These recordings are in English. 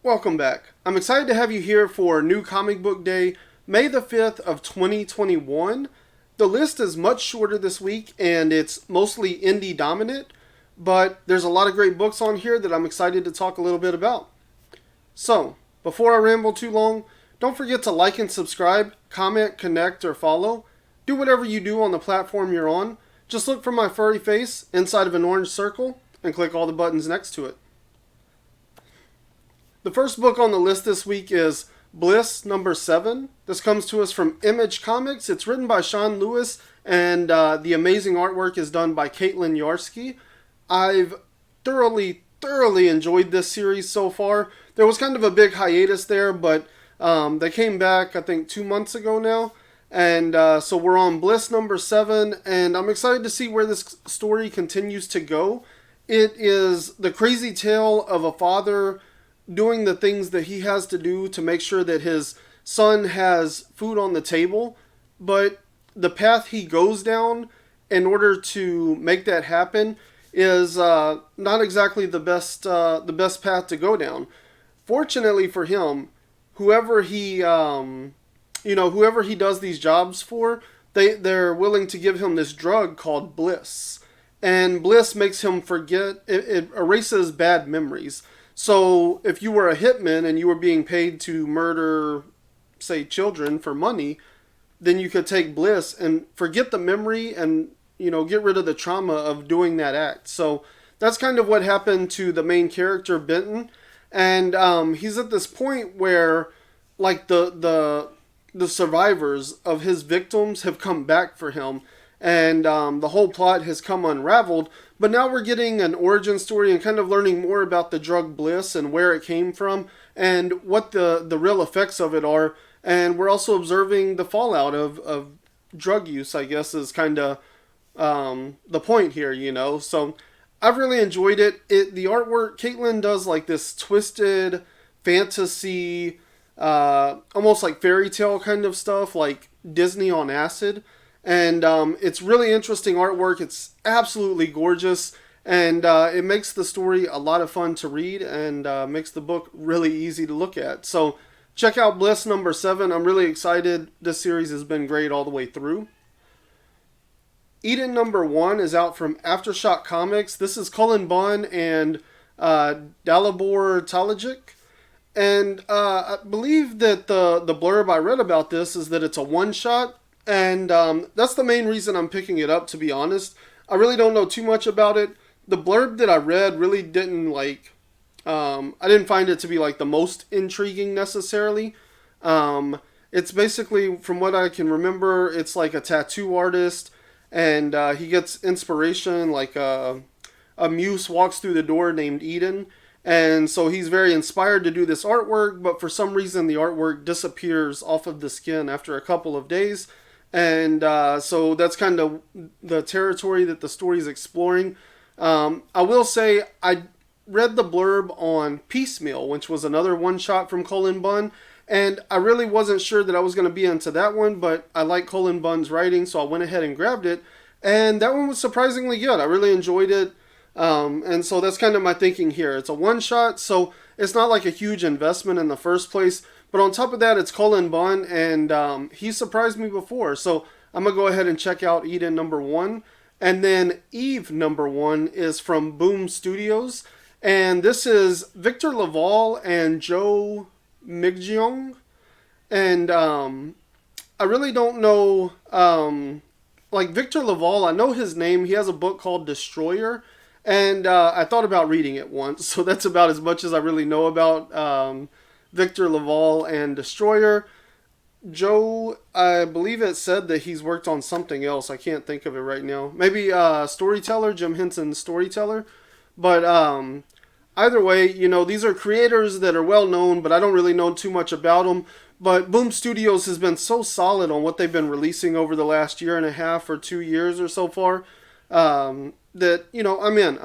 Welcome back. I'm excited to have you here for New Comic Book Day, May the 5th of 2021. The list is much shorter this week and it's mostly indie dominant, but there's a lot of great books on here that I'm excited to talk a little bit about. So, before I ramble too long, don't forget to like and subscribe, comment, connect, or follow. Do whatever you do on the platform you're on. Just look for my furry face inside of an orange circle and click all the buttons next to it. The first book on the list this week is Bliss number 7. This comes to us from Image Comics. It's written by Sean Lewis and the amazing artwork is done by Caitlyn Yarsky. I've thoroughly enjoyed this series so far. There was kind of a big hiatus there, but they came back I think 2 months ago now. And so we're on Bliss number 7 and I'm excited to see where this story continues to go. It is the crazy tale of a father doing the things that he has to do to make sure that his son has food on the table, but the path he goes down in order to make that happen is not exactly the best path to go down. Fortunately for him, whoever he does these jobs for, they're willing to give him this drug called Bliss, and Bliss makes him forget. It erases bad memories. So if you were a hitman and you were being paid to murder, say, children for money, then you could take Bliss and forget the memory and, get rid of the trauma of doing that act. So that's kind of what happened to the main character, Benton. And he's at this point where, like, the survivors of his victims have come back for him. And the whole plot has come unraveled. But now we're getting an origin story and kind of learning more about the drug Bliss and where it came from and what the real effects of it are. And we're also observing the fallout of drug use, I guess, is kind of the point here, So I've really enjoyed it. The artwork, Caitlyn does like this twisted fantasy, almost like fairy tale kind of stuff, like Disney on acid. And it's really interesting artwork. It's absolutely gorgeous. And it makes the story a lot of fun to read and makes the book really easy to look at. So check out Bliss number 7. I'm really excited. This series has been great all the way through. Eden number 1 is out from Aftershock Comics. This is Cullen Bunn and Dalibor Talajic. And I believe that the blurb I read about this is that it's a one-shot. And that's the main reason I'm picking it up, to be honest. I really don't know too much about it. The blurb that I read really didn't I didn't find it to be like the most intriguing necessarily. It's basically, from what I can remember, it's like a tattoo artist and he gets inspiration, like a muse walks through the door named Eden. And so he's very inspired to do this artwork, but for some reason the artwork disappears off of the skin after a couple of days. And so that's kind of the territory that the story is exploring. I will say I read the blurb on Piecemeal, which was another one-shot from Cullen Bunn, and I really wasn't sure that I was going to be into that one, but I like Cullen Bunn's writing, so I went ahead and grabbed it, and that one was surprisingly good. I really enjoyed it, and so that's kind of my thinking here. It's a one-shot, so it's not like a huge investment in the first place. But on top of that, it's Cullen Bunn, and he surprised me before. So I'm going to go ahead and check out Eden number 1. And then Eve number 1 is from Boom Studios. And this is Victor LeValle Jo Migyeong. And I really don't know, like Victor LeValle, I know his name. He has a book called Destroyer. And I thought about reading it once. So that's about as much as I really know about Victor LeValle and Destroyer. Joe, I believe it said that he's worked on something else. I can't think of it right now. Maybe Storyteller, Jim Henson's Storyteller. But either way, these are creators that are well known, but I don't really know too much about them. But Boom Studios has been so solid on what they've been releasing over the last year and a half or 2 years or so far, that, I'm in.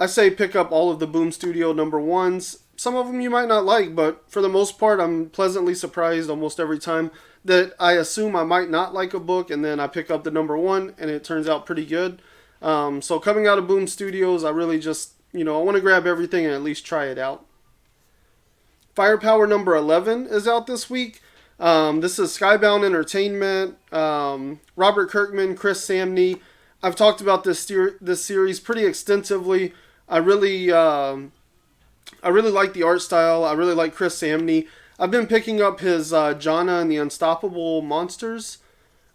I say pick up all of the Boom Studio number 1s. Some of them you might not like, but for the most part, I'm pleasantly surprised almost every time that I assume I might not like a book, and then I pick up the number 1, and it turns out pretty good. So coming out of Boom Studios, I really just, I want to grab everything and at least try it out. Firepower number 11 is out this week. This is Skybound Entertainment. Robert Kirkman, Chris Samnee. I've talked about this series pretty extensively. I really like the art style. I really like Chris Samnee. I've been picking up his Jana and the Unstoppable Monsters,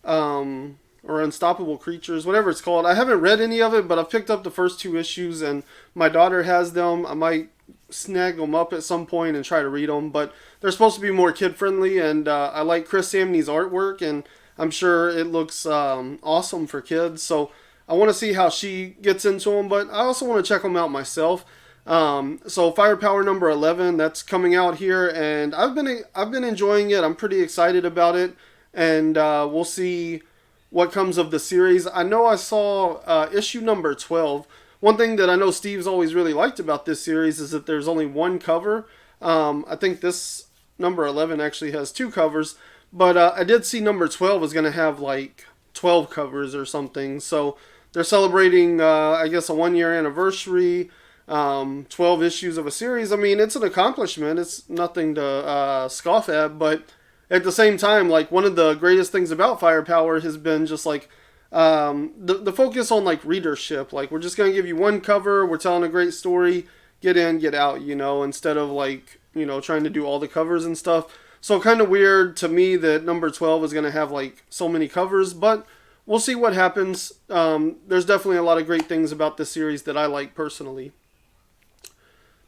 or Unstoppable Creatures, whatever it's called. I haven't read any of it, but I've picked up the first 2 issues, and my daughter has them. I might snag them up at some point and try to read them, but they're supposed to be more kid-friendly, and I like Chris Samnee's artwork, and I'm sure it looks awesome for kids, so I want to see how she gets into them, but I also want to check them out myself. So Firepower number 11, that's coming out here, and I've been enjoying it. I'm pretty excited about it, and we'll see what comes of the series. I know I saw issue number 12. One thing that I know Steve's always really liked about this series is that there's only one cover. I think this number 11 actually has 2 covers, but I did see number 12 is going to have like 12 covers or something. So they're celebrating, I guess, a 1-year anniversary, 12 issues of a series. I mean, it's an accomplishment. It's nothing to scoff at, but at the same time, like, one of the greatest things about Firepower has been just like the focus on like readership. Like, we're just going to give you one cover, we're telling a great story, get in, get out, you know, instead of like, you know, trying to do all the covers and stuff. So kind of weird to me that number 12 is going to have like so many covers, but we'll see what happens. There's definitely a lot of great things about this series that I like personally.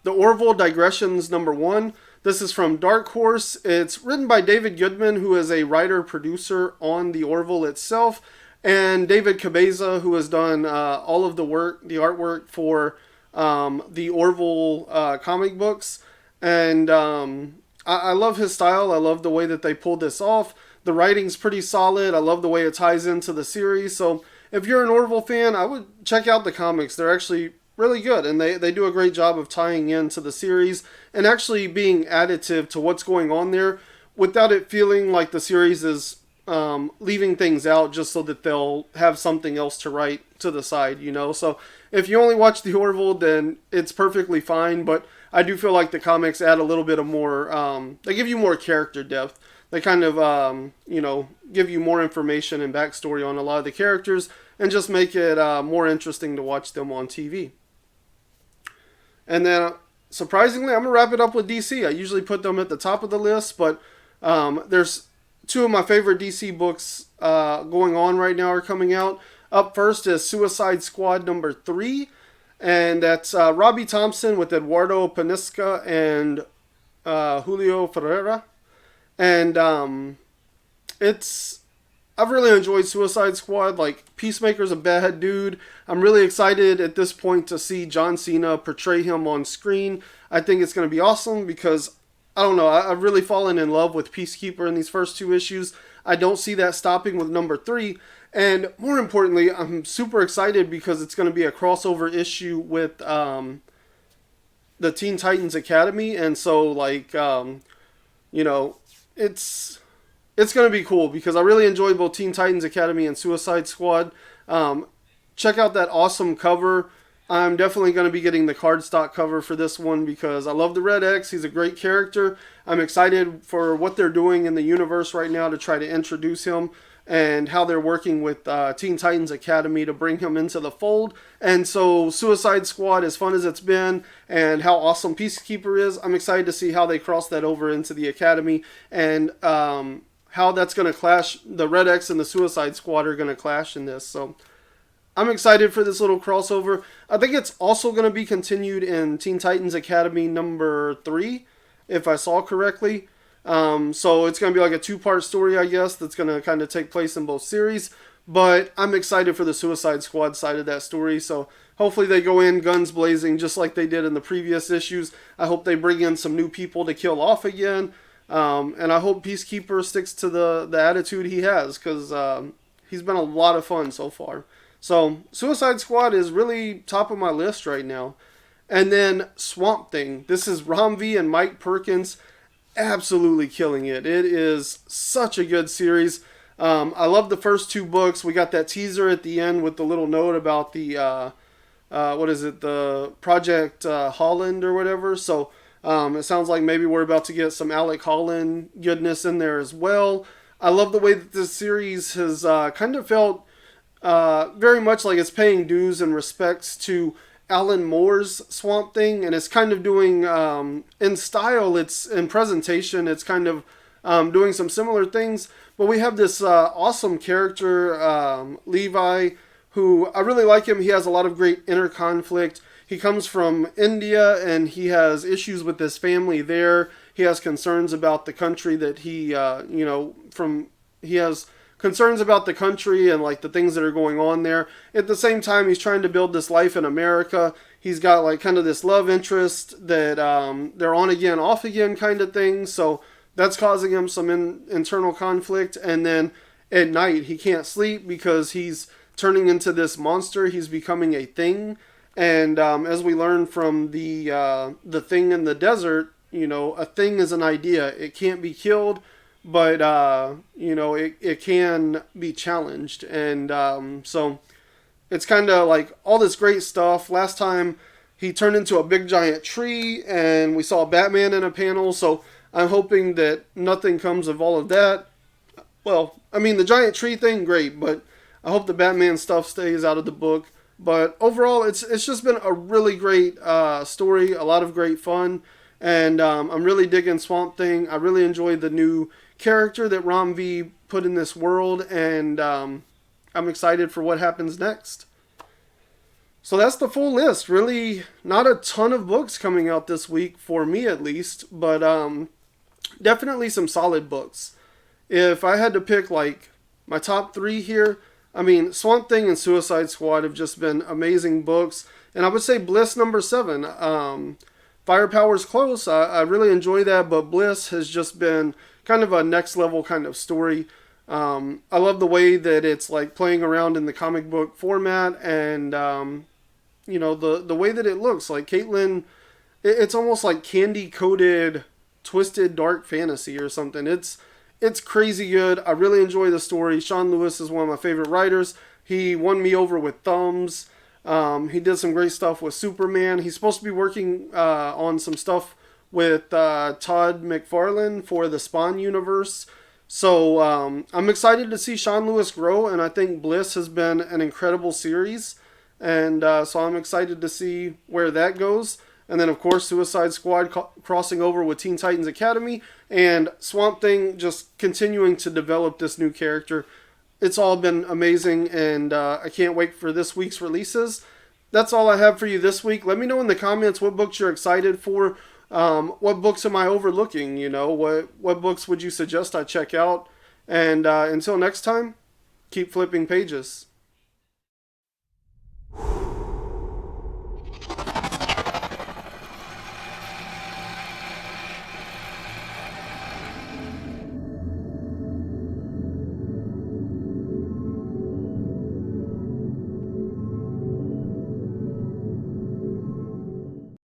The ORVILLE Digressions number 1. This is from Dark Horse. It's written by David Goodman, who is a writer-producer on the ORVILLE itself, and David Cabeza, who has done all of the artwork for the ORVILLE comic books. And I love his style. I love the way that they pulled this off. The writing's pretty solid. I love the way it ties into the series. So if you're an ORVILLE fan, I would check out the comics. They're actually really good, and they do a great job of tying into the series and actually being additive to what's going on there without it feeling like the series is leaving things out just so that they'll have something else to write to the side, you know. So if you only watch the ORVILLE, then it's perfectly fine, but I do feel like the comics add a little bit of more, they give you more character depth. They kind of, you know, give you more information and backstory on a lot of the characters and just make it more interesting to watch them on TV. And then, surprisingly, I'm going to wrap it up with DC. I usually put them at the top of the list, but there's 2 of my favorite DC books going on right now are coming out. Up first is Suicide Squad number 3, and that's Robbie Thompson with Eduardo Pansica and Julio Ferriera. And I've really enjoyed Suicide Squad. Like, Peacemaker's a bad dude. I'm really excited at this point to see John Cena portray him on screen. I think it's going to be awesome because, I don't know, I've really fallen in love with Peacekeeper in these first 2 issues. I don't see that stopping with number 3. And more importantly, I'm super excited because it's going to be a crossover issue with the Teen Titans Academy. And so, like, you know, it's going to be cool because I really enjoyed both Teen Titans Academy and Suicide Squad. Check out that awesome cover. I'm definitely going to be getting the cardstock cover for this one because I love the Red X. He's a great character. I'm excited for what they're doing in the universe right now to try to introduce him and how they're working with Teen Titans Academy to bring him into the fold. And so Suicide Squad, as fun as it's been, and how awesome Peacekeeper is, I'm excited to see how they cross that over into the Academy and how that's going to clash. The Red X and the Suicide Squad are going to clash in this. So I'm excited for this little crossover. I think it's also going to be continued in Teen Titans Academy number 3, if I saw correctly. So it's going to be like a 2-part story, I guess, that's going to kind of take place in both series. But I'm excited for the Suicide Squad side of that story. So hopefully they go in guns blazing just like they did in the previous issues. I hope they bring in some new people to kill off again. And I hope Peacekeeper sticks to the attitude he has because he's been a lot of fun so far. So Suicide Squad is really top of my list right now. And then Swamp Thing. This is Romvi and Mike Perkins absolutely killing it. It is such a good series. I love the first 2 books. We got that teaser at the end with the little note about the, the Project Holland or whatever. So It sounds like maybe we're about to get some Alec Holland goodness in there as well. I love the way that this series has kind of felt very much like it's paying dues and respects to Alan Moore's Swamp Thing, and it's kind of doing in style, it's in presentation, it's kind of doing some similar things. But we have this awesome character, Levi, who I really like him. He has a lot of great inner conflict. He comes from India and he has issues with his family there. He has concerns about the country that he, he has concerns about the country and like the things that are going on there. At the same time, he's trying to build this life in America. He's got like kind of this love interest that they're on again, off again kind of thing. So that's causing him some internal conflict. And then at night, he can't sleep because he's turning into this monster. He's becoming a thing. And as we learn from the thing in the desert, a thing is an idea. It can't be killed, but, it can be challenged. And so it's kind of like all this great stuff. Last time he turned into a big giant tree and we saw Batman in a panel. So I'm hoping that nothing comes of all of that. Well, I mean, the giant tree thing, great, but I hope the Batman stuff stays out of the book. But overall, it's just been a really great story, a lot of great fun, and I'm really digging Swamp Thing. I really enjoyed the new character that Ram V put in this world, and I'm excited for what happens next. So that's the full list. Really not a ton of books coming out this week, for me at least, but definitely some solid books. If I had to pick like my top 3 here, I mean, Swamp Thing and Suicide Squad have just been amazing books. And I would say Bliss number 7. Firepower's close. I really enjoy that, but Bliss has just been kind of a next level kind of story. I love the way that it's like playing around in the comic book format, and the way that it looks. Like Caitlyn, it's almost like candy coated, twisted dark fantasy or something. It's crazy good. I really enjoy the story. Sean Lewis is one of my favorite writers. He won me over with Thumbs. He did some great stuff with Superman. He's supposed to be working on some stuff with Todd McFarlane for the Spawn universe. So I'm excited to see Sean Lewis grow, and I think Bliss has been an incredible series. And so I'm excited to see where that goes. And then, of course, Suicide Squad crossing over with Teen Titans Academy, and Swamp Thing just continuing to develop this new character. It's all been amazing, and I can't wait for this week's releases. That's all I have for you this week. Let me know in the comments what books you're excited for. What books am I overlooking? What books would you suggest I check out? And until next time, keep flipping pages.